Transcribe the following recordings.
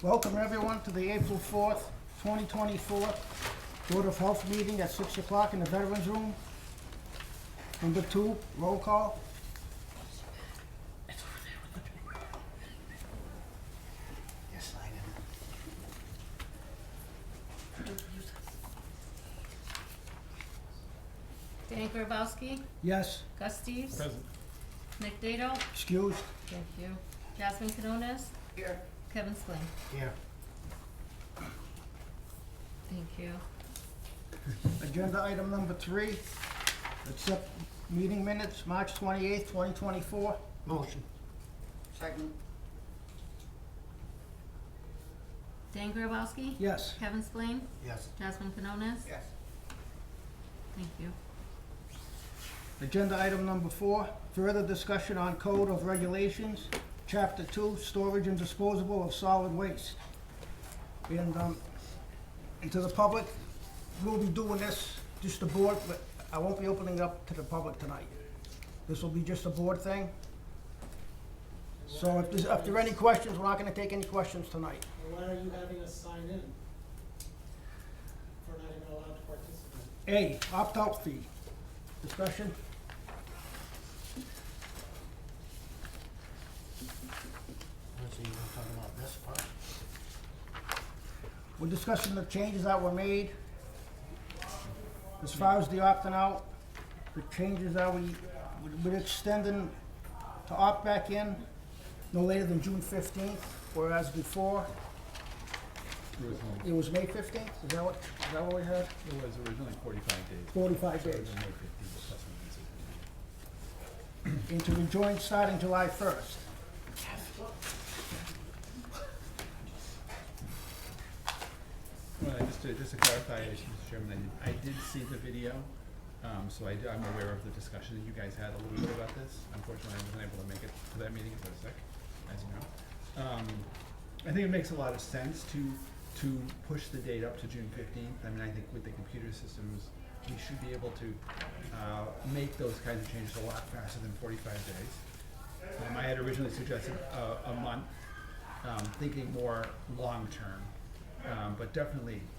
Welcome everyone to the April 4th, 2024 Board of Health meeting at 6 o'clock in the Veterans Room. Number 2, roll call. Yes, I am. Dan Grabowski, Yes, Gus Steves, Present. Nick Dado, excused. thank you. Jasmine Canones, Here. Kevin Sling, Here. thank you. Agenda item number 3, accept meeting minutes, March 28th, 2024. Motion. Second. Dan Grabowski, Yes. Kevin Sling, Yes. Jasmine Canones, Yes. thank you. Agenda item number 4, further discussion on Code of Regulations, Chapter 2, Storage and Disposable of Solid Waste. And to the public, we'll be doing this, just the board, but I won't be opening it up to the public tonight. This will be just a board thing. So if there are any questions, we're not gonna take any questions tonight. Why are you having us sign in for not even allowed to participate? A, opt-out fee. Discussion? So you wanna talk about this part? We're discussing the changes that were made. As far as the opting out, the changes that we're extending to opt back in no later than June 15th, whereas before, it was May 15th? Is that what we had? It was originally 45 days. 45 So it days. was May 15th, plus one visit. And to rejoin starting July 1st. Well, just to clarify, Mr. Chairman, I did see the video, so I'm aware of the discussion that you guys had a little bit about this. Unfortunately, I wasn't able to make it to that meeting because I was sick, as you know. I think it makes a lot of sense to push the date up to June 15th. I mean, I think with the computer systems, we should be able to make those kinds of changes a lot faster than 45 days. I had originally suggested a month, thinking more long-term. But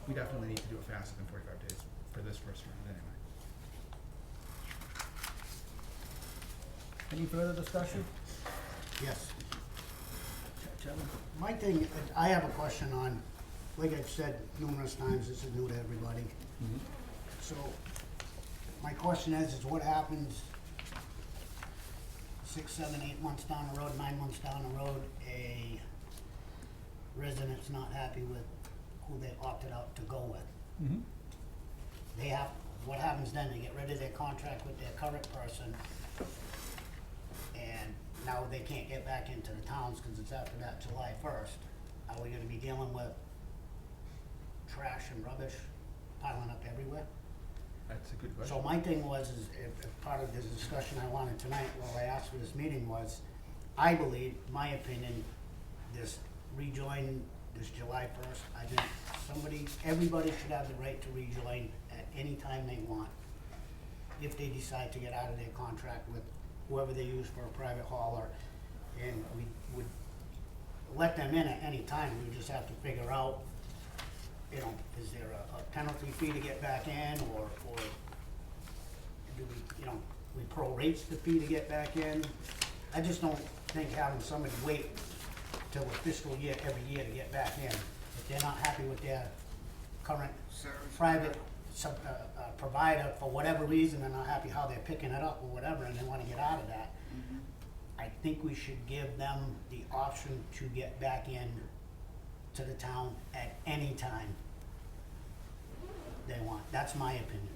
we definitely need to do it faster than 45 days for this first round anyway. Any further discussion? Yes. Chairman? My thing, I have a question on, like I've said numerous times, this is new to everybody. So, my question is what happens 6, 7, 8 months down the road, 9 months down the road, a resident's not happy with who they opted out to go with? What happens then? They get rid of their contract with their current person, and now they can't get back into the towns because it's after that July 1st. Are we gonna be dealing with trash and rubbish piling up everywhere? That's a good question. So my thing was, is if part of this discussion I wanted tonight, while I asked for this meeting was, I believe, my opinion, this rejoin, this July 1st, I think everybody should have the right to rejoin at any time they want, if they decide to get out of their contract with whoever they use for a private hauler, and we would let them in at any time. We just have to figure out, is there a penalty fee to get back in, or do we, we prorate the fee to get back in? I just don't think having somebody wait till the fiscal year every year to get back in, if they're not happy with their current private provider for whatever reason, they're not happy how they're picking it up or whatever, and they wanna get out of that. I think we should give them the option to get back in to the town at any time they want. That's my opinion.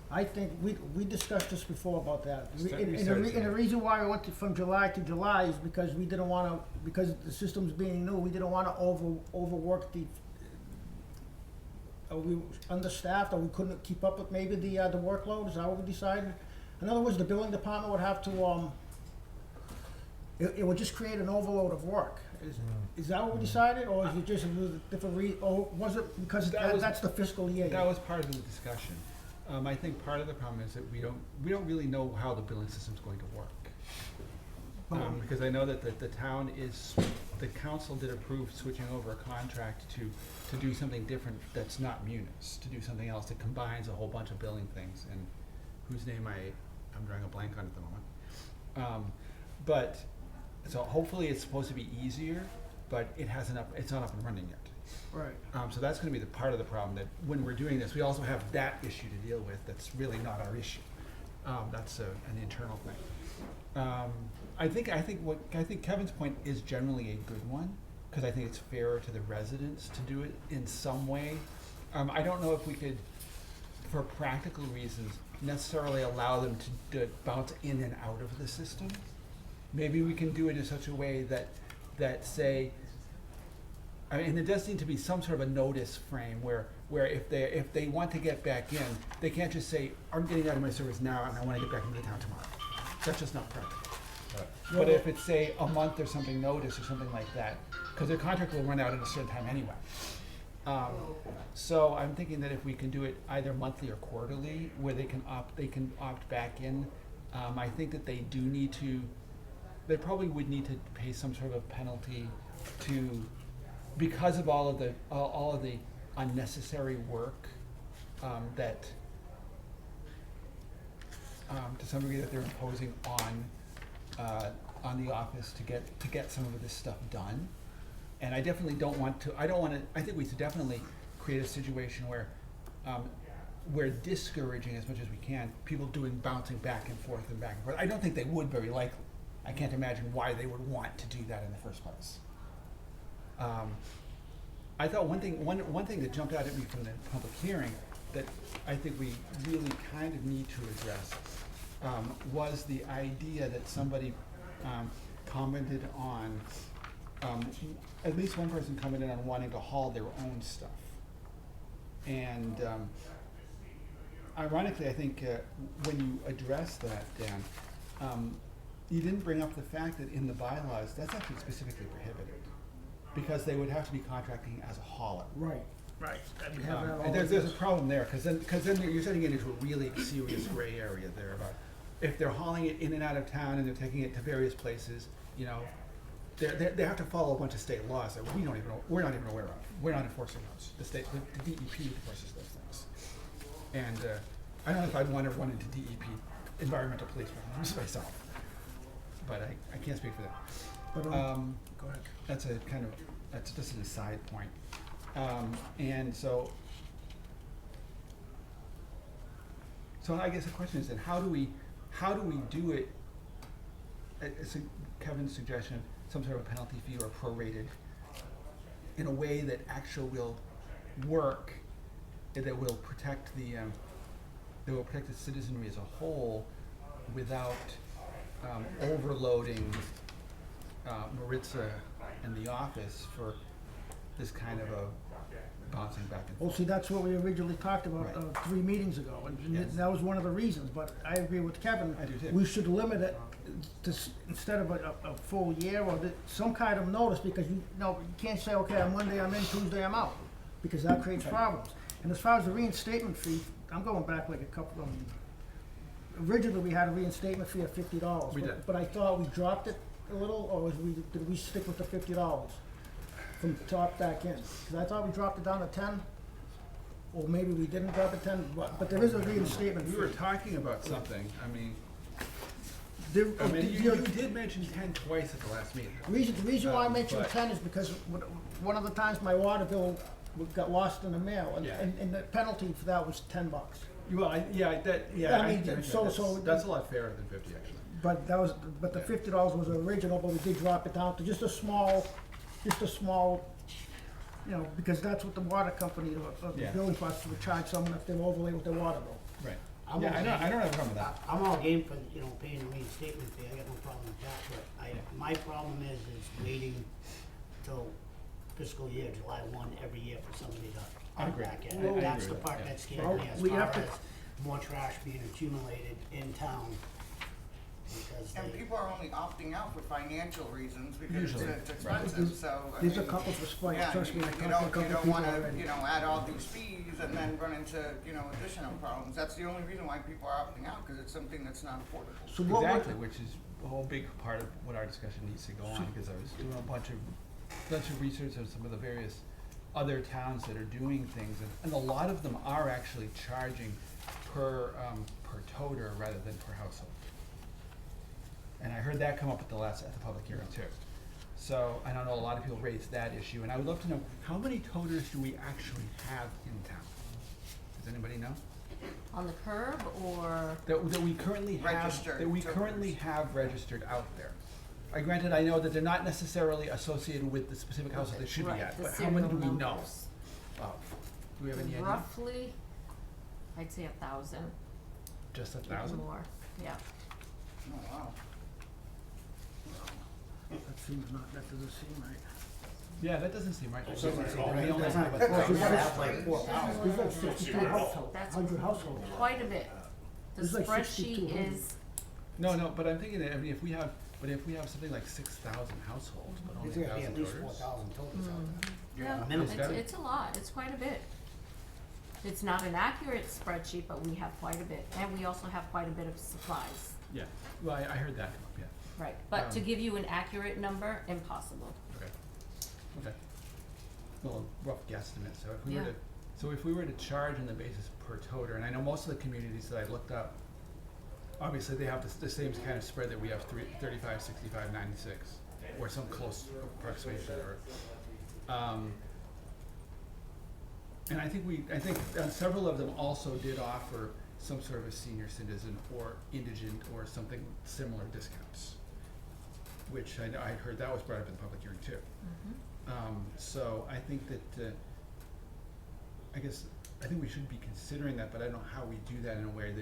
I think we discussed this before about that. Certainly And the reason why we went from July to July is because we didn't wanna, because the system's being new, we didn't wanna overwork the, are we understaffed, or we couldn't keep up with maybe the workload, is that what we decided? In other words, the billing department would have to, it would just create an overload of work. Is that what we decided, or is it just a different or was it because that's the fiscal year? That was part of the discussion. I think part of the problem is that we don't really know how the billing system's going to work. Because I know that the town is the council did approve switching over a contract to do something different that's not Munis, to do something else that combines a whole bunch of billing things, and whose name I'm drawing a blank on at the moment. But, so hopefully it's supposed to be easier, but it's not up and running yet. Right. So that's gonna be the part of the problem, that when we're doing this, we also have that issue to deal with, that's really not our issue. That's an internal thing. I think Kevin's point is generally a good one, cause I think it's fairer to the residents to do it in some way. I don't know if we could, for practical reasons, necessarily allow them to bounce in and out of the system. Maybe we can do it in such a way that say, I mean, and there does need to be some sort of a notice frame where if they want to get back in, they can't just say, I'm getting out of my service now and I wanna get back into town tomorrow. That's just not practical. But if it's, say, a month or something notice or something like that, cause their contract will run out at a certain time anyway. So I'm thinking that if we can do it either monthly or quarterly, where they can opt back in, I think that they probably would need to pay some sort of penalty because of all of the unnecessary work, that, to some degree, that they're imposing on the office to get some of this stuff done. And I definitely I think we should definitely create a situation where we're discouraging as much as we can people bouncing back and forth. I don't think they would, very likely. I can't imagine why they would want to do that in the first place. I thought one thing that jumped out at me from the public hearing that I think we really kind of need to address was the idea that somebody commented on, at least one person commented on wanting to haul their own stuff. And ironically, I think when you address that, Dan, you didn't bring up the fact that in the bylaws, that's actually specifically prohibited, because they would have to be contracting as a hauler. Right. And we have that all And over there's a this. problem there, cause then you're setting it into a really serious gray area there about if they're hauling it in and out of town and they're taking it to various places, you know, they have to follow a bunch of state laws that we're not even aware of. We're not enforcing those. The DEP enforces those things. And I don't know if I'd want to run into DEP, environmental police myself, but I can't speak for that. But, go ahead. That's just an aside point. And so I guess the question is then, how do we do it? Kevin's suggestion, some sort of penalty fee or prorated, in a way that actually will work, that will protect the citizenry as a whole without overloading Maritza and the office for this kind of a bouncing back and forth. Well, see, that's what we originally talked about Right. 3 meetings ago, and Yes. that was one of the reasons, but I agree with Kevin. I do too. We should limit it to, instead of a full year, or some kind of notice, because you can't say, okay, on Monday I'm in, Tuesday I'm out, because that creates problems. And as far as the reinstatement fee, I'm going back like a couple of them. Originally, we had a reinstatement fee of $50. We did. But I thought we dropped it a little, or did we stick with the $50 from top back in? Because I thought we dropped it down to 10, or maybe we didn't drop it 10, but there is a reinstatement fee. We were talking about something, I mean, There- you did mention 10 twice at the last meeting. The reason why I mentioned but- 10 is because one of the times my water bill got lost in the mail, Yeah. and the penalty for that was $10. Well, I mean, that's so- that's a lot fairer than 50 actually. But the Yeah. $50 was original, but we did drop it down to just a small, because that's what the water company, or the Yeah. building process would charge someone if they were overlay with their water bill. Right. I'm Yeah, I okay. don't have a problem with that. I'm all game for, paying the reinstatement fee, I got no problem with that, but my problem is waiting till fiscal year, July 1, every year for somebody to I agree. back I in. agree That's the with part that, yeah. that scares Well, me, as we far have to- as more trash being accumulated in town, because And they, people are only opting out for financial reasons because Usually, it's right. expensive, so. I There's a mean, couple of spots, yeah, trust me, I you talked to a don't, couple you don't people wanna, already. add all these fees and then run into, additional problems. That's the only reason why people are opting out, cause it's something that's not affordable. So what would- Exactly, which is a whole big part of what our discussion needs to go on, because I was doing a bunch of done some research on some of the various other towns that are doing things, and a lot of them are actually charging per toter rather than per household. And I heard that come up at the public hearing too. So, I don't know, a lot of people raised that issue, and I would love to know, how many toters do we actually have in town? Does anybody know? On the curb or, That we currently have, Registered that we toters. currently have registered out there? Granted, I know that they're not necessarily associated with the specific houses they should be right, at, the but how many do serial we know numbers. of? Do we have any idea? Roughly, I'd say 1,000, Just a maybe thousand? more, yeah. Oh, wow. That seems not, that doesn't seem right. Yeah, that doesn't seem right. Doesn't seem right. We only That's have not, a well, we thousand. have like 4,000. There's like 62 households, That's 100 households. Quite a bit. The There's like spreadsheet 6,200. is, No, but I'm thinking that, I mean, if we have something like 6,000 households, but only There's gotta be 1,000 at least voters. 4,000 totals out there. yeah, minimum. it's a lot, it's quite a bit. It's not an accurate spreadsheet, but we have quite a bit, and we also have quite a bit of supplies, Yeah, well, I heard that come up, yeah. right? But to Um, give you an accurate number, impossible. Okay. Well, a rough guesstimate, so if we were Yeah. to, charge on the basis per toter, and I know most of the communities that I looked up, obviously they have the same kind of spread that we have, 35, 65, 96, or some close approximation, or, and I think several of them also did offer some sort of a senior citizen or indigent or something similar discounts, which I heard that was brought up in the public hearing too. So I think that, I think we should be considering that, but I don't know how we do that in a way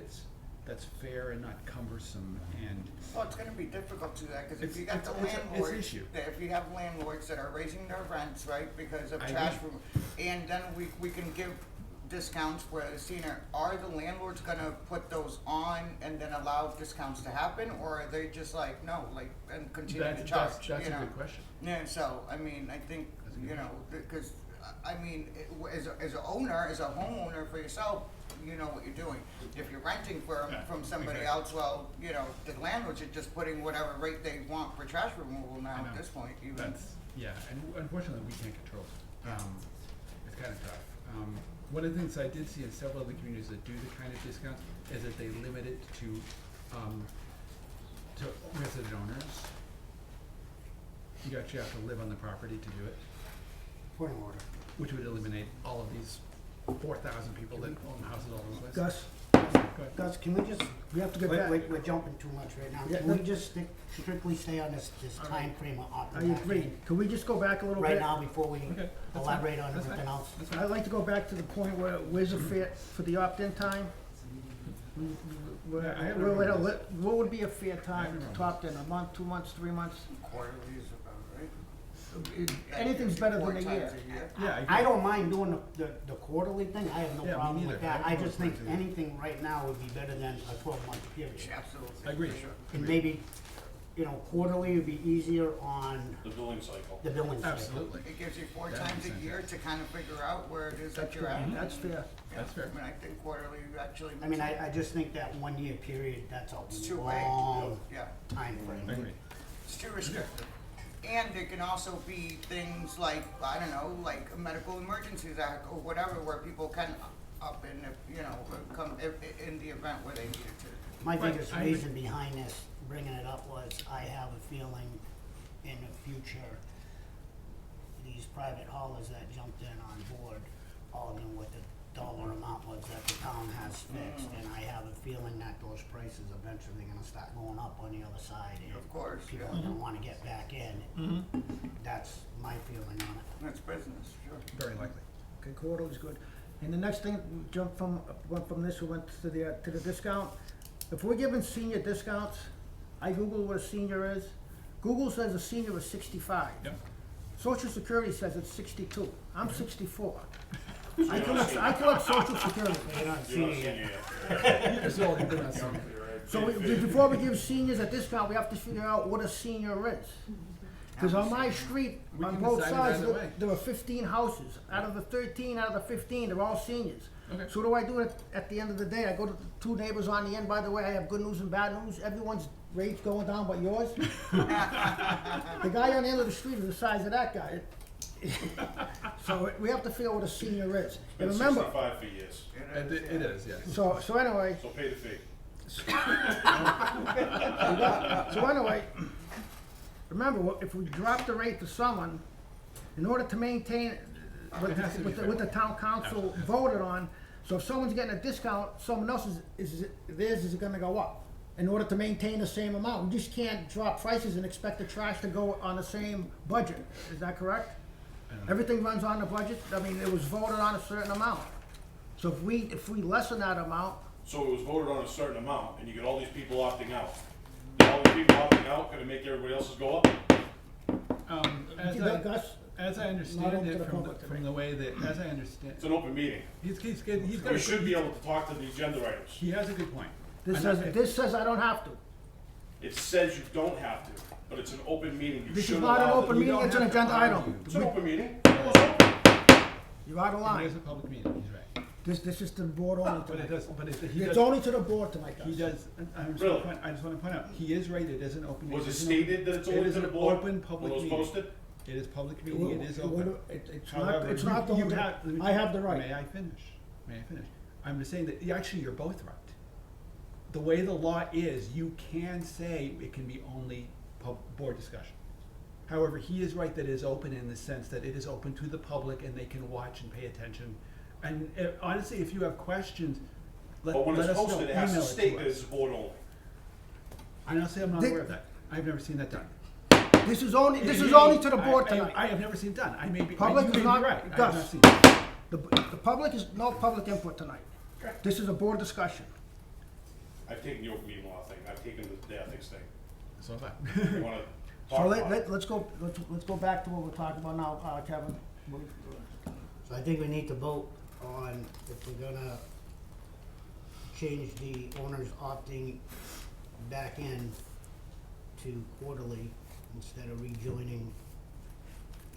that's fair and not cumbersome and. Well, it's gonna be difficult to do that, cause if It's- you got the it's an landlords, issue. if you have landlords that are raising their rents, right, because of I trash agree. removal, and then we can give discounts for the senior, are the landlords gonna put those on and then allow discounts to happen, or are they just like, no, like, and continue to charge, That's you a know? good question. Yeah, so, I mean, I think, That's a good you know, because, I mean, as a owner, as a homeowner for yourself, you know what you're doing. If you're renting Yeah, from somebody exactly. else, well, you know, the landlords are just putting whatever rate they want for trash removal now I know. at this point, even. That's, yeah, and unfortunately, we can't control it. It's kind of tough. One of the things I did see in several of the communities that do the kind of discounts is that they limit it to resident owners. You actually have to live on the property to do it, Point of order. which would eliminate all of these 4,000 people that own houses all over the place. Gus, Go ahead. Gus, can we just, we have to get back. we're jumping too much right now. Yeah, Can we no. just strictly stay on this timeframe of I agree. Can we just go back a little bit? right now before we Okay, that's fine. elaborate on That's everything fine. else? That's fine. I'd like to go back to the point where's the fair, for the opt-in time? Yeah, I have We're at a remember what would be a fair time remember to opt in, a month, 2 months, 3 months? Quarterly is about right. Anything's better than Four a times year. Yeah, I agree. I don't mind doing the quarterly thing, I have no Yeah, me problem neither. with that. I I don't just mind think doing it. anything right now would be better than a 12-month period. Absolutely. I agree. for sure. And maybe, quarterly would be easier on The billing cycle. the billing cycle. Absolutely. It gives you four That times makes a sense, year yeah. to kind of figure out where it is that That's you're fair. at. That's fair. Yeah, That's fair. I mean, I think quarterly actually. I mean, makes I just think that 1 year period, that's It's a too vague. long Yeah, time frame. I agree. it's too restrictive. And there can also be things like, I don't know, like a Medical Emergencies Act or whatever, where people can up in, come in the event where they needed to. My Right, biggest I agree. reason behind this, bringing it up, was I have a feeling in the future, these private haulers that jumped in on board all knew what the dollar amount was that the town has fixed, and I have a feeling that those prices eventually gonna start going up on the other side, and Of course, people yeah. are gonna wanna get back in. That's my feeling on it. That's business, sure. Very likely. Okay, quarterly's good. And the next thing, went from this, we went to the discount. If we're giving senior discounts, I Googled what a senior is. Google says a senior is 65. Yep. Social Security says it's 62. I'm 64. I collect Social Security. You're not You're not seeing seeing it. it. It's all good, that's all. So before we give seniors a discount, we have to figure out what a senior is. Cause on my street, We on can both decide it sides, either way. there were 15 houses. Out of the 13, out of the 15, they're all seniors. Okay. So what do I do at the end of the day? I go to the two neighbors on the end, by the way, I have good news and bad news. Everyone's rate's going down but yours. The guy on the end of the street is the size of that guy. So we have to figure out what a senior is. And Been remember, 65 for years, It is, yes. so anyway, so pay the fee. so anyway, remember, if we drop the rate to someone, in order to maintain what It has to be what the town council voted on, so if someone's getting a discount, someone else's theirs is gonna go up. In order to maintain the same amount, we just can't drop prices and expect the trash to go on the same budget. Is that correct? Everything runs on the budget. I mean, it was voted on a certain amount. So if we lessen that amount, So it was voted on a certain amount, and you get all these people opting out. All these people opting out, gonna make everybody else's go up? Gus, As I Not understand open to it the from public from the way that, as I understand, It's an open meeting. he's got We a should good- be able to talk to the agenda items. He has a good point. this I'm says, not- this says I don't have to. It says you don't have to, but it's an open meeting. You This is should not an allow open the- meeting, it's an have to agenda argue. item. It's an open meeting. You're out of It line. is a public meeting, he's right. This is to the board only But it tonight. does, but he It's does, only to the board tonight, he Gus. does, Really? I just wanna point out, he is right, it is an open. Was it is an open- stated that it's it only is to the an board open when public it was meeting. posted? It is public meeting, it is It- open. It's However, not, it's not the you only, have- let me I have the right. May I finish? May I finish? I'm just saying that, actually, you're both right. The way the law is, you can say it can be only board discussion. However, he is right that it is open in the sense that it is open to the public and they can watch and pay attention. And honestly, if you have questions, let But when us it's know, posted, it has to email state to that us. it's board only. Honestly, I'm not They- aware of that. I've never seen that done. This is only It may- only to the board I tonight. have never seen it done. I may be, Public you is may be not- right. I have Gus. not seen it. The public is, no public input tonight. This is a board discussion. I've taken the open meeting law thing, I've taken the ethics thing. So have I. You wanna So talk about it? let's go back to what we're talking about now, Kevin. So I think we need to vote on if we're gonna change the owners opting back in to quarterly instead of rejoining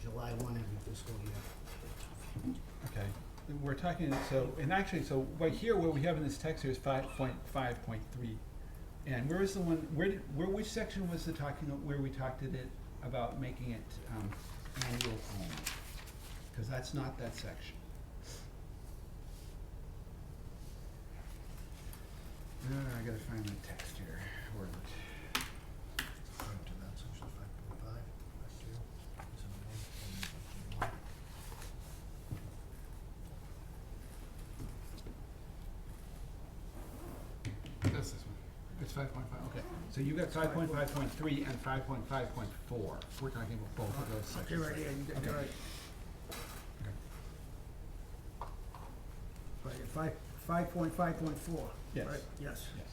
July 1 every fiscal year. Okay, we're talking, so, and actually, so right here, what we have in this text here is 5.5.3. And where is the one, which section was the talking, where we talked it about making it, annual only? Cause that's not that section. I gotta find the text here, where is it? To that section 5.5, that's you. It's in the one. That's this one. It's 5.5, okay. So you got 5.5.3 and 5.5.4. We're talking about both of those sections. You're right, yeah, you got, you're Okay. right. Right, 5.4. Yes. Right, yes. Yes.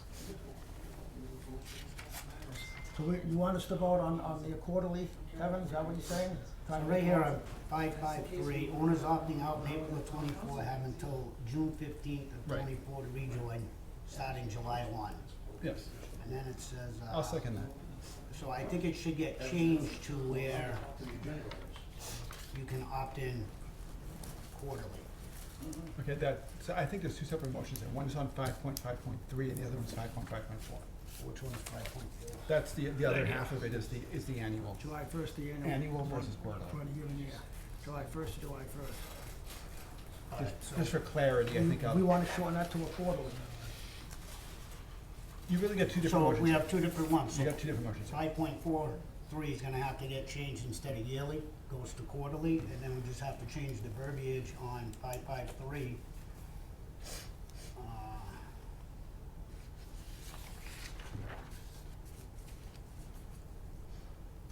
So you want us to vote on the quarterly, Kevin, is that what you're saying? So right here on 553, owners opting out in April of 24 have until June 15th of Right. 24 to rejoin, starting July 1. Yes, And then it says, I'll second that. so I think it should get changed to where you can opt in quarterly. Okay, so I think there's two separate motions there. One is on 5.5.3 and the other one's 5.5.4. Which one is 5.4? That's the other half of it is the annual. July 1st, the annual. Annual versus quarterly. For the given year. July 1st to July 1st. All right, so Just for clarity, I think We I'll, want to shorten that to a quarterly. you really got two different so motions. we have two different ones. You got two different motions. 5.43 is gonna have to get changed instead of yearly, goes to quarterly, and then we just have to change the verbiage on 553.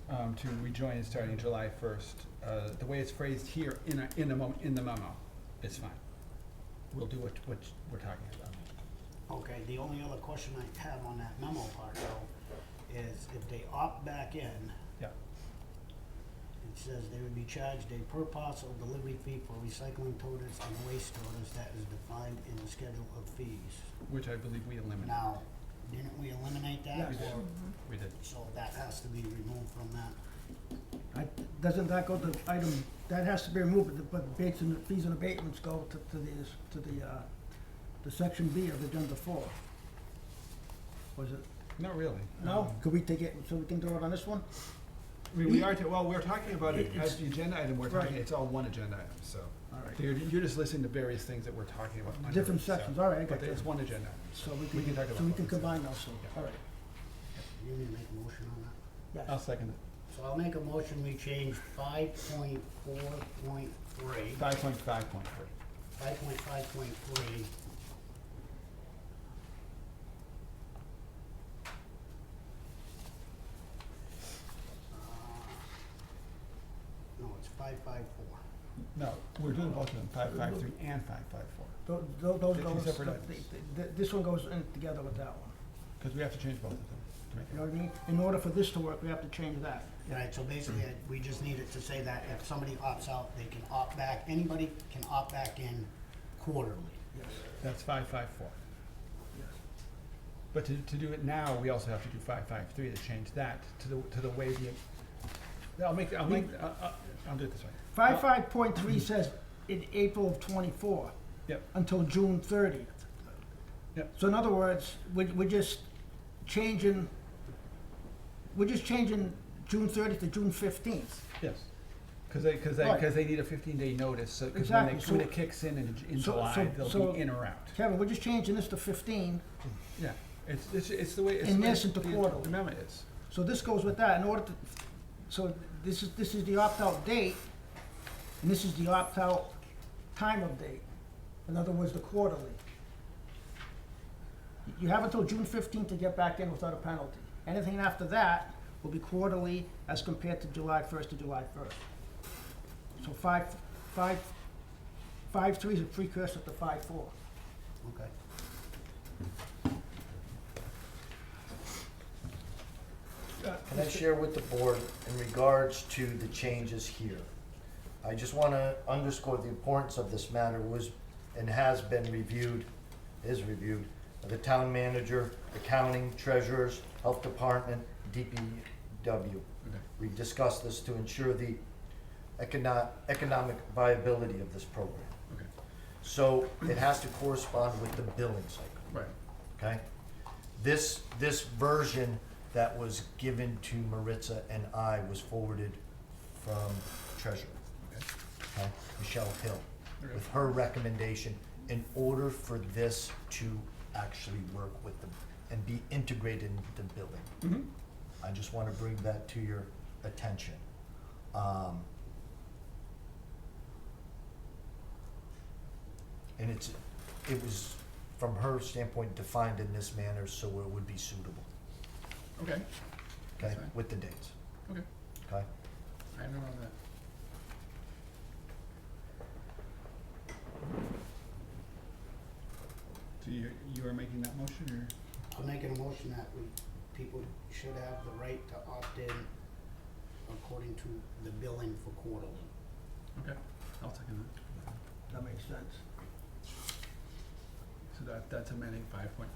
To rejoin starting July 1st. The way it's phrased here in the memo is fine. We'll do what we're talking about. Okay, the only other question I have on that memo part though, is if they opt back in, Yeah. it says they would be charged a per parcel delivery fee for recycling toters and waste toters that is defined in the schedule of fees. Which I believe we eliminated. Now, didn't we eliminate that? We did. Or- We did. So that has to be removed from that. Doesn't that go to item, that has to be removed, but fees and abatements go to the section B of agenda 4. Was it, Not really. no? Could we take it, so we can do it on this one? We are, well, we're talking about it It's- as the agenda item, we're talking, right. it's all one agenda item, so. All right. You're just listing the various things that we're talking about. under Different it, so- sections, all right, I got But that. it's one agenda item. So we We can talk about so we both can at the same combine time. those, so, Yeah. all right, You need to make a motion on that? yes. I'll second it. So I'll make a motion, we change 5.4.3, 5.5.3. 5.5.3. No, it's 554. No, we're doing both of them, 5.5.3 and 5.5.4, Those They're two goes, separate items. this one goes in together with that one. because we have to change both of them to make You it. know what I mean? In order for this to work, we have to change that. Right, so basically, we just need it to say that if somebody opts out, they can opt back, anybody can opt back in quarterly. Yes, That's 5.5.4. yes. But to do it now, we also have to do 5.5.3 to change that to the way I'll do it this way. 5.3 says in April of '24 Yep, until June 30th. Yep. So in other words, we're just changing June 30th to June 15th. yes. Because Right. they need a 15-day notice, so, because Exactly, when so- it kicks in so- July, so- they'll be in or out. Kevin, we're just changing this to 15, Yeah, it's the way, it's And the way this into the quarterly. amendment is. so this goes with that. In order to, so this is the opt-out date, and this is the opt-out time of date. In other words, the quarterly. You have until June 15th to get back in without a penalty. Anything after that will be quarterly as compared to July 1st to July 1st. So 5.3 is a precursor to 5.4. Okay. Can I share with the board in regards to the changes here? I just want to underscore the importance of this matter was and has been reviewed, is reviewed, by the town manager, accounting, treasurers, health department, DPW. Okay. We discussed this to ensure the economic viability of this program. Okay, So it has to correspond with the billing cycle. right. Okay? This version that was given to Maritza and I was forwarded from Treasurer, Okay. okay? Michelle Hill, Okay. with her recommendation in order for this to actually work with them and be integrated into the billing. Mm-hmm. I just wanna bring that to your attention. And it was, from her standpoint, defined in this manner so it would be suitable, Okay, okay, That's fine. with the dates, okay. okay? I don't know that. So you are making that motion, or? I'm making a motion that people should have the right to opt in according to the billing for quarterly. Okay, I'll second that. That makes sense. So that's amending 5.5.4.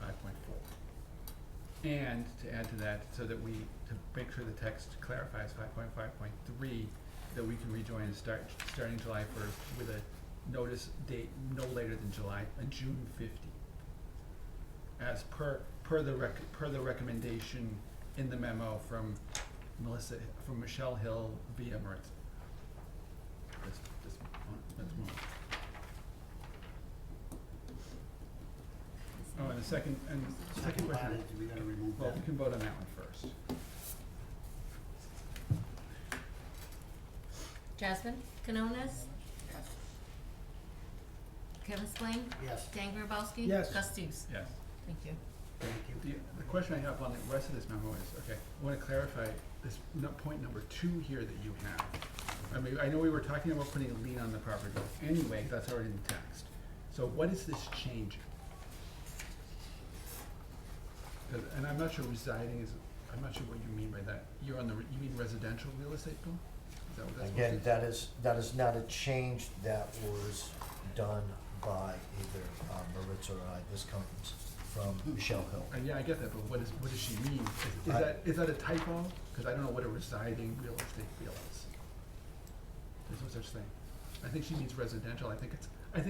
And to add to that, so that to make sure the text clarifies 5.5.3, that we can rejoin starting July 1st with a notice date no later than June 50. As per the recommendation in the memo from Michelle Hill via Maritza. Let's move on. Oh, and the second Second part question, is we gotta remove well, that. we can vote on that one first. Jasmine Canones, Yes. Kevin Spillane, Yes, Dan Grabowski. Yes. Gus Stevens. Yes. Thank you. thank you. The question I have on the rest of this memo is, okay, I wanna clarify this point number 2 here that you have. I mean, I know we were talking about putting a lien on the property, anyway, that's already in the text. So what is this changing? And I'm not sure residing is, I'm not sure what you mean by that. You mean residential real estate, Bill? Is that what that's supposed to Again, that is not a change that was done by either Maritza or I. This comes from Michelle Hill. Yeah, I get that, but what does she mean? Is that a typo? Because I don't know what a residing real estate deal is. There's no such thing. I think she means residential. I think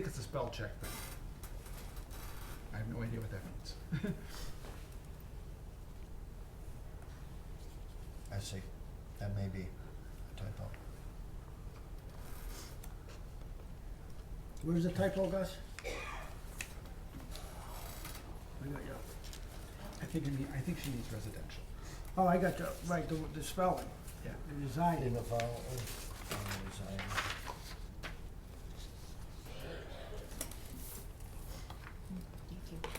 it's a spell check thing. I have no idea what that means. I see. That may be a typo. Where's the typo, Gus? I got you. I think she means residential. Oh, I got you, right, the spelling, Yeah. the design. In the file, design. Thank you.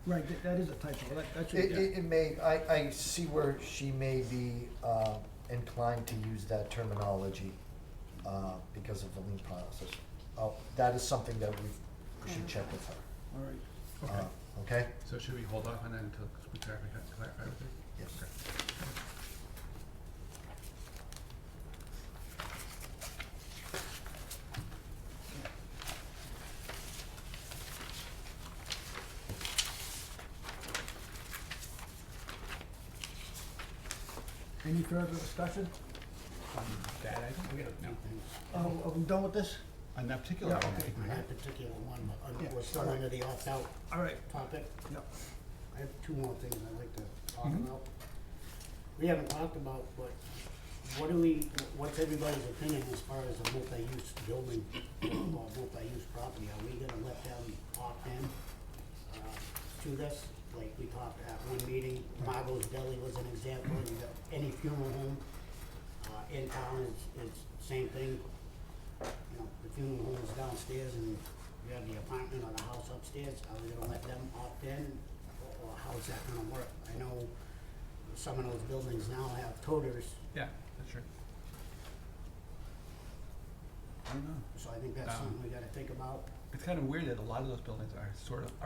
Right, that is a typo, that's what, It may, I see where she may be inclined to use that terminology because of the lien process. That is something that we should check with her. all right. Okay. Okay? So should we hold off on that until we clarify with her? Yes. Okay. Any further discussion? That item? We got a No. few things. Are we done with this? On that particular Yeah, item, I okay. think we On have. that particular one, but Yeah. we're still under the opt-out All right, topic. yep. I have two more things I'd like to talk Mhm. about. We haven't talked about, but what's everybody's opinion as far as a multi-use building or multi-use property? Are we gonna let them opt in to this? Like we talked at one meeting, Margot's Deli was an example, you got any funeral home in town is same thing. You know, the funeral home is downstairs and you have the apartment or the house upstairs, are we gonna let them opt in? Or how's that gonna work? I know some of those buildings now have toters, Yeah, that's true. I don't know. so I think that's something we gotta think about. It's kind of weird that a lot of those buildings are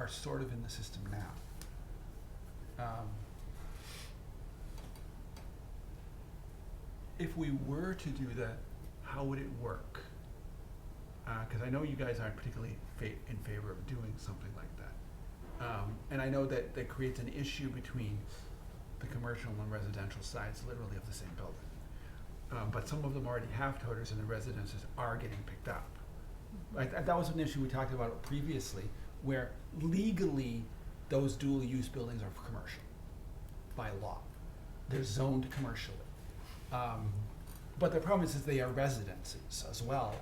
sort of in the system now. If we were to do that, how would it work? Because I know you guys aren't particularly in favor of doing something like that. And I know that creates an issue between the commercial and residential sides literally of the same building. But some of them already have toters and the residences are getting picked up. That was an issue we talked about previously, where legally those dual use buildings are commercial by law. They're zoned commercially. But the problem is they are residences as well,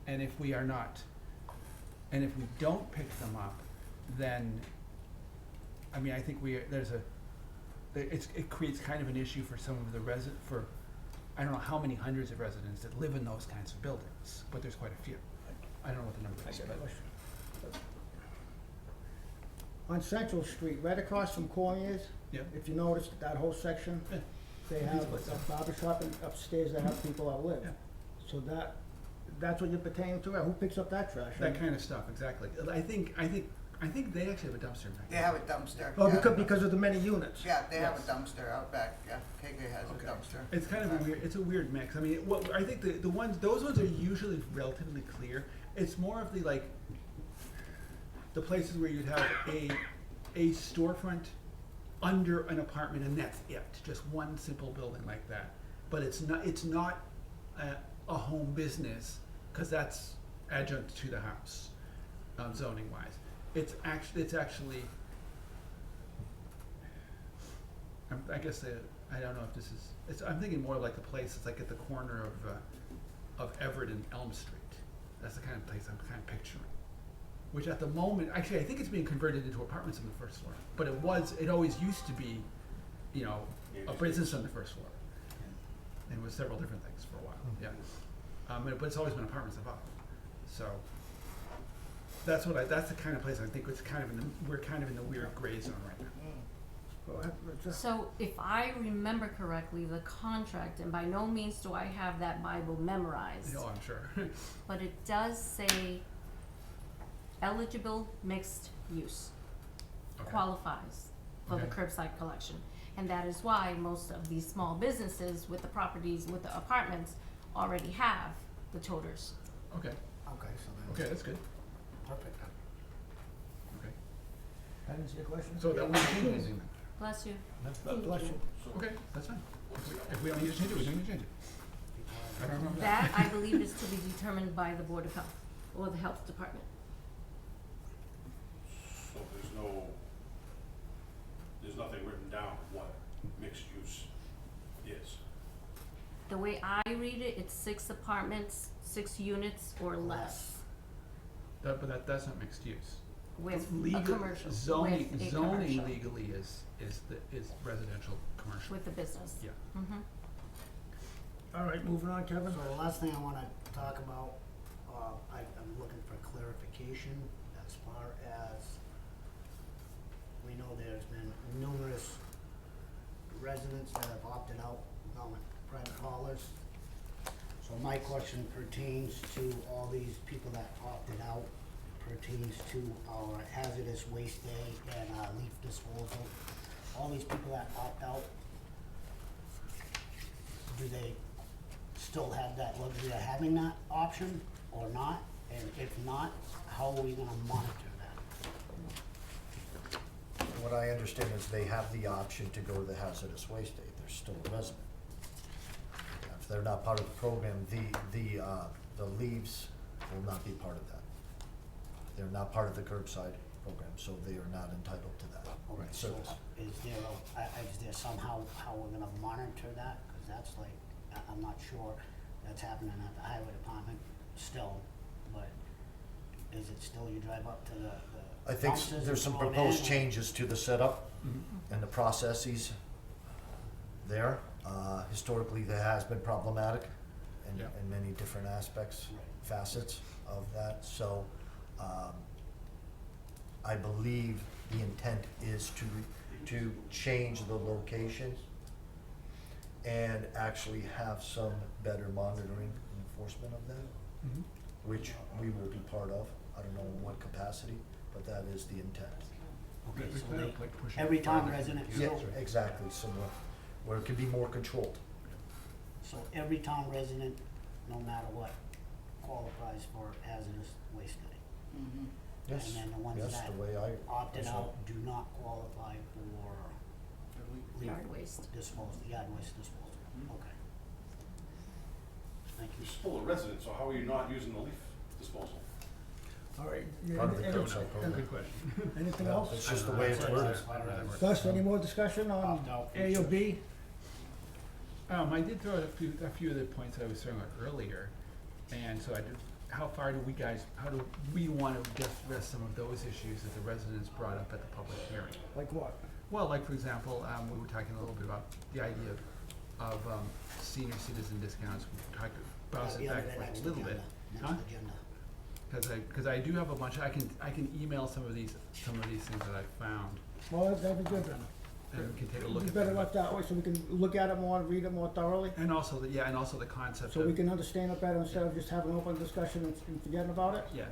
and if we are not, and if we don't pick them up, then, I mean, I think it creates kind of an issue for some of the for, I don't know how many hundreds of residents that live in those kinds of buildings, but there's quite a few. I don't know what the number is, but. On Central Street, right across from Cormier's, Yep. if you notice that whole section, Yeah. they have a barber shop upstairs that have people that live. Yeah. So that's what you're pertaining to, who picks up that trash? That kind of stuff, exactly. I think they actually have a dumpster back They there. have a dumpster. Oh, yeah. because of the many units? Yeah, they have a Yes. dumpster out back, yeah, KK has Okay. a dumpster. It's kind of it's a weird mix. I mean, I think those ones are usually relatively clear. It's more of the places where you'd have a storefront under an apartment and that's it, just one simple building like that. But it's not a home business, because that's adjunct to the house, zoning wise. It's actually, I guess I don't know if this is, I'm thinking more like the place, it's like at the corner of Everett and Elm Street. That's the kind of place I'm kind of picturing. Which at the moment, actually, I think it's being converted into apartments on the first floor. But it always used to be, a business on the first floor. And it was several different things for a while, yeah. But it's always been apartments above. So that's the kind of place I think we're kind of in the weird gray zone right now. Go ahead, Richard. So if I remember correctly, the contract, and by no means do I have that Bible memorized, Oh, I'm sure. but it does say eligible mixed use Okay. qualifies for the Okay. curbside collection. And that is why most of these small businesses with the properties, with the apartments, already have the toters. Okay, Okay, so then. okay, that's good. Perfect. Okay. I didn't see a question? So that won't change anything then? Bless you. Bless you. Okay, that's fine. If we don't need to change it, we don't need to change it. Because I don't know That, I believe, is to be determined by the Board of Health or the Health Department. So there's nothing written down what mixed use is. The way I read it, it's 6 apartments, 6 units or less But that's not mixed use. with a Legal- commercial, Zoning, with a zoning commercial, legally is residential commercial. with the business. Yeah. Mm-hmm. All right, moving on, Kevin. So the last thing I wanna talk about, I'm looking for clarification as far as, we know there's been numerous residents that have opted out, going private haulers. So my question pertains to all these people that opted out, pertains to our hazardous waste day and, leaf disposal. All these people that opt out, do they still have that luxury of having that option or not? And if not, how are we gonna monitor that? What I understand is they have the option to go to the hazardous waste day, they're still a resident. If they're not part of the program, the leaves will not be part of that. They're not part of the curbside program, so they are not entitled to that Okay, so service. is there somehow how we're gonna monitor that? Cause that's like, I'm not sure that's happening at the highway department still, but is it still you drive up to the I think dumpsters there's some and throw it proposed in? changes to the setup Mhm. and the processes there. Historically, that has been problematic Yeah. in many different aspects, Right. facets of that. So, I believe the intent is to change the location and actually have some better monitoring and enforcement of that, Mhm. which we will be part of. I don't know in what capacity, but that is the intent. Okay, We so kind they, of like push it every town further. resident, Yeah, so, exactly, so where it can be more controlled. so every town resident, no matter what, qualifies for hazardous waste day. Mhm. Yes, And then the ones yes, that the way I opted saw it. out do not qualify for leaf Yard waste. disposal, yard waste disposal, okay. Thank you. You're still a resident, so how are you not using the leaf disposal? All right. Part of the Any- curbside program. Good question. Anything Yeah, else? it's just the way it's worded. Gus, any more discussion on Opt out A or B? I did throw out a few of the points I was throwing out earlier, and so how do we wanna address some of those issues that the residents brought up at the public hearing? Like what? Well, like, for example, we were talking a little bit about the idea of senior citizen discounts. We talked, bounced it back for a little bit. Huh? Next agenda. Cause I do have a bunch, I can email some of these things that I found, Well, that'd be good then. and we can take a look We at better them. work that way so we can look at it more and read it more thoroughly. And also the concept So of. we can understand it better instead of just having an open discussion and forgetting about it. Yeah,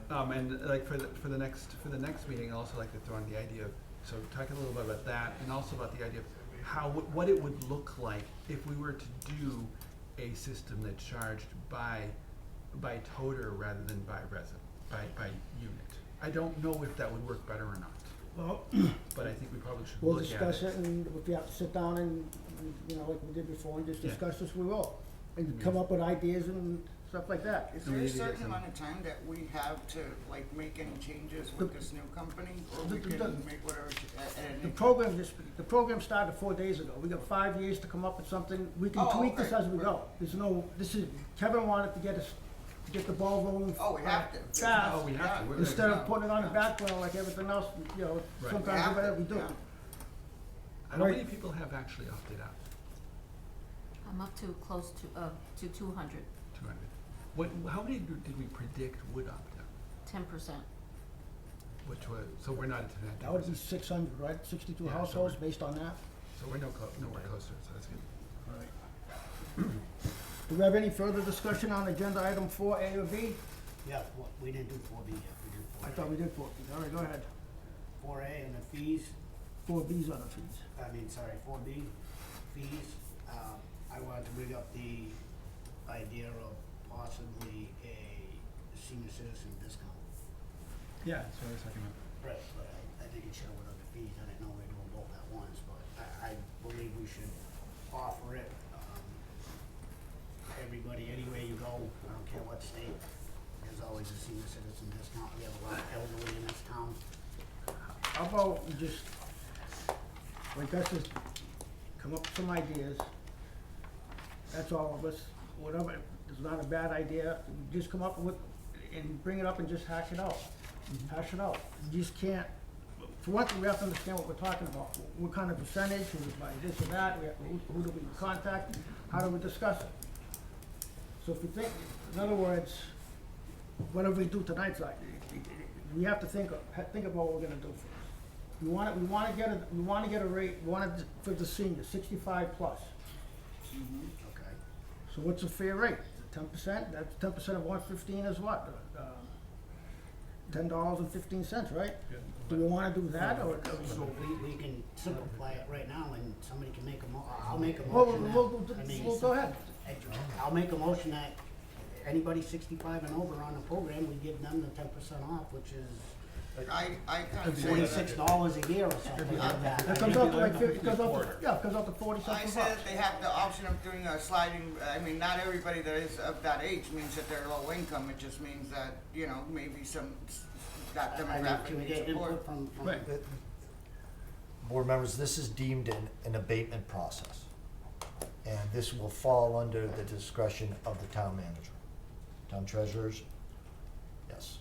and like for the next meeting, I'd also like to throw in the idea of, so talk a little bit about that, and also about the idea of what it would look like if we were to do a system that charged by toter rather than by unit. I don't know if that would work better or not, Well, but I think we probably should we'll look at it. discuss it, and if we have to sit down and, you know, like we did before, and just Yeah. discuss this, we will. And Yeah. come up with ideas and stuff like that. Is So there we a need to get certain some- amount of time that we have to, like, make any changes with The- this new company? Or the- we the- can make whatever, at The any? program started 4 days ago. We got 5 years to come up with something. We can Oh, tweak this okay. as we go. Kevin wanted to get the ball rolling. Oh, we have to. Fast. Oh, we have to. We're- Instead of Yeah. putting it on the Yeah. back burner like everything else, you know, Right. sometimes have whatever to, we do. yeah. How Right. many people have actually opted out? I'm up to close to 200, 200. How many did we predict would opt out? 10%. Which was, so we're not at 10. That would be 600, right? 62 Yeah, so households we're- based on that. So we're nowhere closer, so that's good. All right. Do we have any further discussion on agenda item 4, A or B? Yeah, we didn't do 4B yet, we did 4A. I thought we did 4B. All right, go ahead. 4A and the fees, 4B's on the fees. 4B, fees. I wanted to bring up the idea of possibly a senior citizen discount. Yeah, that's what I was talking about. Right, but I think it should have went under fees, I didn't know we were doing both at once, but I believe we should offer it. everybody, anywhere you go, I don't care what state, there's always a senior citizen discount. We have a lot of elderly in this town. How about we just, like us, just come up with some ideas. That's all of us, whatever, it's not a bad idea, just come up with, and bring it up and just hash it out. Hash it out. You just can't, for one thing, we have to understand what we're talking about. What kind of percentage, who's by this or that, who do we contact, how do we discuss it? So if you think, in other words, whatever we do tonight's like, we have to think about what we're gonna do first. We wanna get a rate, for the seniors, 65 plus. Okay. So what's a fair rate? 10%? That's 10% of 115 is what? $10.15, right? Yeah. Do we wanna do that, or? So we can simplify it right now and somebody can make I'll make a Well, motion that. we'll go ahead. I'll make a motion that anybody 65 and over on the program, we give them the 10% off, which is I kind of say $46 a year or something like that. That comes out to like 50, comes out to 40 I something say bucks. that they have the option of doing a sliding, I mean, not everybody that is of that age means that they're low income, it just means that, you know, maybe that I mean, demographic can we needs get support. input from? Right. Board members, this is deemed an abatement process. And this will fall under the discretion of the town manager. Town treasurers, yes.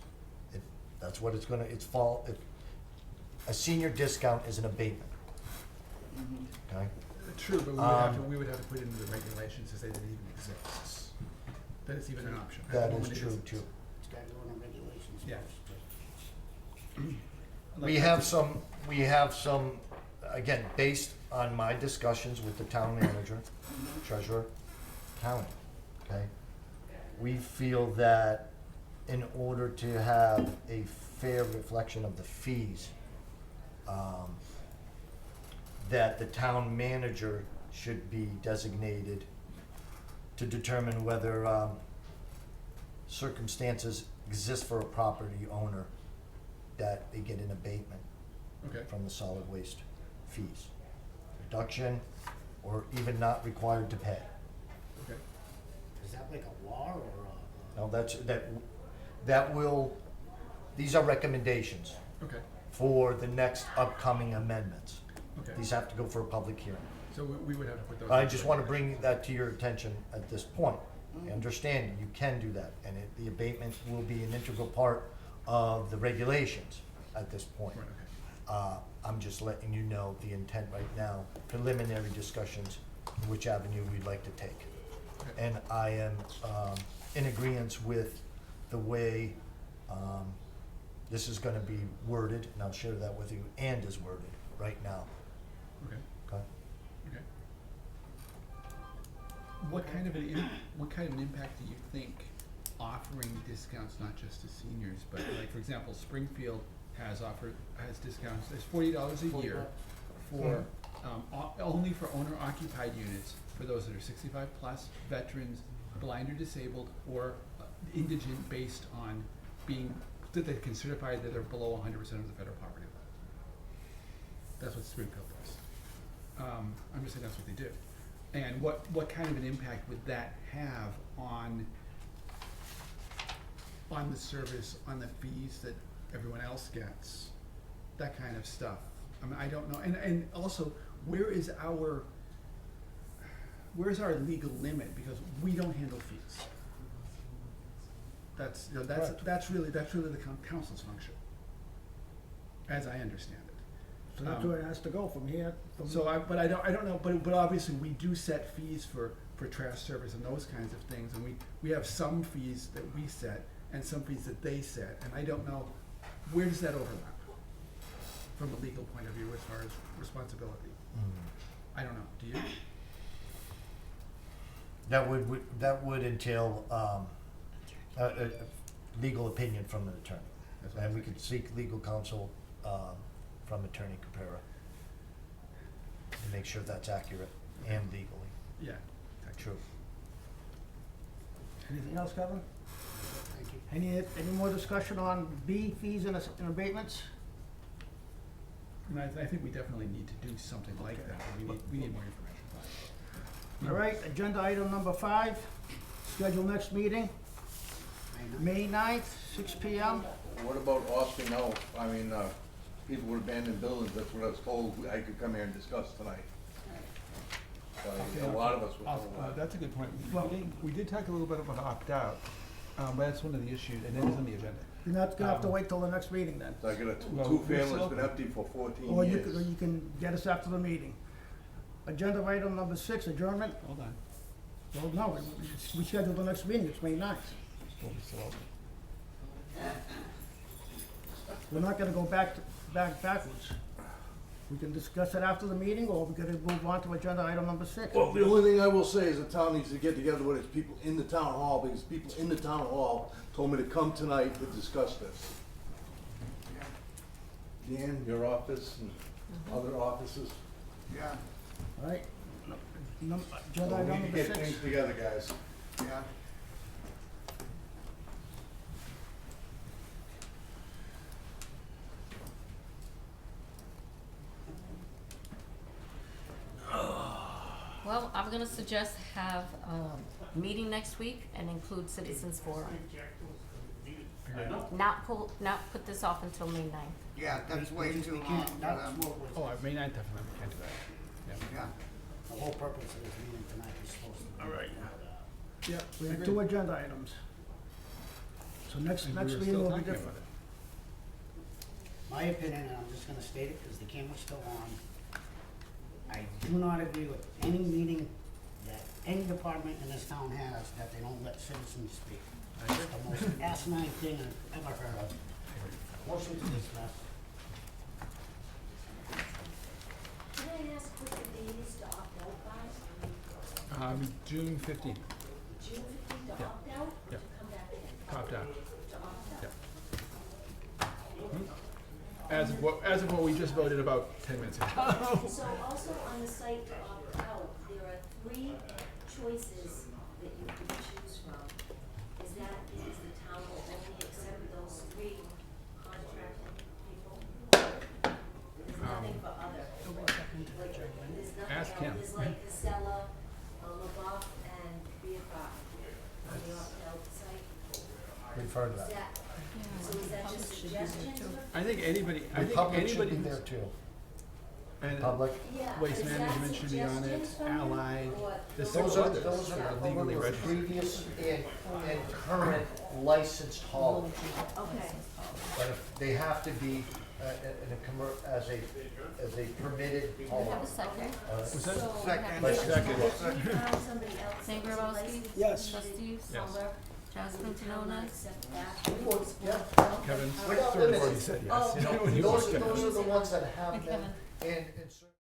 That's what it's gonna, a senior discount is an abatement. Okay? True, but we would have to put it into the regulations to say that it even exists. That it's even an option. At the That is moment, it true isn't. too. It's got to go in the regulations Yeah. first. We have some, again, based on my discussions with the town manager, treasurer, county, okay? We feel that in order to have a fair reflection of the fees, that the town manager should be designated to determine whether, circumstances exist for a property owner that they get an abatement Okay. from the solid waste fees. Reduction, or even not required to pay. Okay. Is that like a law or Now, that will, these are recommendations Okay. for the next upcoming amendments. Okay. These have to go for a public hearing. So we would have to put those. I into just wanna regulations. bring that to your attention at this point. I understand you can do that, and the abatement will be an integral part of the regulations at this point. Right, okay. I'm just letting you know the intent right now, preliminary discussions, which avenue we'd like to take. Okay. And I am in agreeance with the way this is gonna be worded, and I'll share that with you, and is worded right now, Okay. okay? Okay. What kind of an impact do you think offering discounts not just to seniors, but like, for example, Springfield has discounts, there's $40 a year for, only for owner occupied units for those that are 65 plus, veterans, blind or disabled, or indigent based on being, that they can certify that they're below 100% of the federal poverty level. That's what Springfield does. I'm just saying that's what they do. And what kind of an impact would that have on the service, on the fees that everyone else gets, that kind of stuff? I mean, I don't know. And also, where's our legal limit? Because we don't handle fees. Correct. That's really the council's function, as I understand it. So that's where it has to go from here. But I don't know, but obviously we do set fees for trash service and those kinds of things, and we have some fees that we set and some fees that they set, and I don't know, where does that overlap from a legal point of view as far as responsibility? I don't know, do you? That would entail a legal opinion from an attorney. That's what I And was we could seek legal counsel from Attorney Capera to make sure that's accurate and legally Yeah. true. Anything else, Kevin? Thank you. Any more discussion on B, fees and abatements? And I think we definitely need to do something like that, we need more information. All right, agenda item number 5, Schedule next meeting, May 9th, 6 P.M. What about opting out? I mean, people with abandoned buildings, that's what I was told, I could come here and discuss tonight. A lot of us were told that. That's a good point. Well- We did talk a little bit about opt-out, but that's one of the issues, and it is on the agenda. You're not gonna have to wait till the next meeting then. So I got a Well, two-family, we're it's been empty for 14 Or you years. can get us after the meeting. Agenda item number 6, adjournment. Hold on. Well, no, we scheduled the next meeting, it's May 9th. We'll be still open. We're not gonna go backwards. We can discuss it after the meeting, or we're gonna move on to agenda item number 6. Well, the only thing I will say is the town needs to get together with its people in the town hall, because people in the town hall told me to come tonight to discuss this. Dan, your office and other offices. Yeah, All right? So Agenda we item need to number get 6. things together, guys. yeah. Well, I'm gonna suggest have a meeting next week and include citizens forum. Not put this off until May 9th. Yeah, that's way We too long can't- for that's them. what was, Oh, May 9th, definitely, we can't do that. Yeah, the whole purpose of this meeting tonight is supposed to be. All right. Yeah, we have 2 agenda items. So next And we were meeting still will be talking different. about it. My opinion, and I'm just gonna state it because the camera's still on, I do not agree with any meeting that any department in this town has that they don't let citizens speak. It's the most asinine thing I've ever heard of. Motion to dismiss. Can I ask what the date is to opt out by? June 15th, June 15th to Yeah. opt out or Yeah. to come back in? opt out. To opt out. As of what we just voted about 10 minutes ago. So also on the site to opt out, there are 3 choices that you can choose from. Is the town will only accept those 3 contracted people? There's nothing for other. Like, there's nothing Ask else. him. There's like Casella, LaBeouf, and BFI on the opt-out site. We've heard Is that. that, so is that just suggestions? I think anybody, The public should be there too. and Public. Yeah, Waste is that management should be on it, suggestions from you, Allied, or there's those six Those are, others those that are are legally the registered. previous and current licensed haulers. Okay, But if they have to be, as a permitted We have hauler. a second. Was that- so. second. Like Second. If you found somebody else. St. that's Grabowski? licensed, Yes. permitted Trustees? hauler, Jasmine the town not Tenona? accept that? Yeah. Kevin, We're not sort of limited. already said yes. Oh, When you Those walked in. are the ones that have And them Kevin. in certain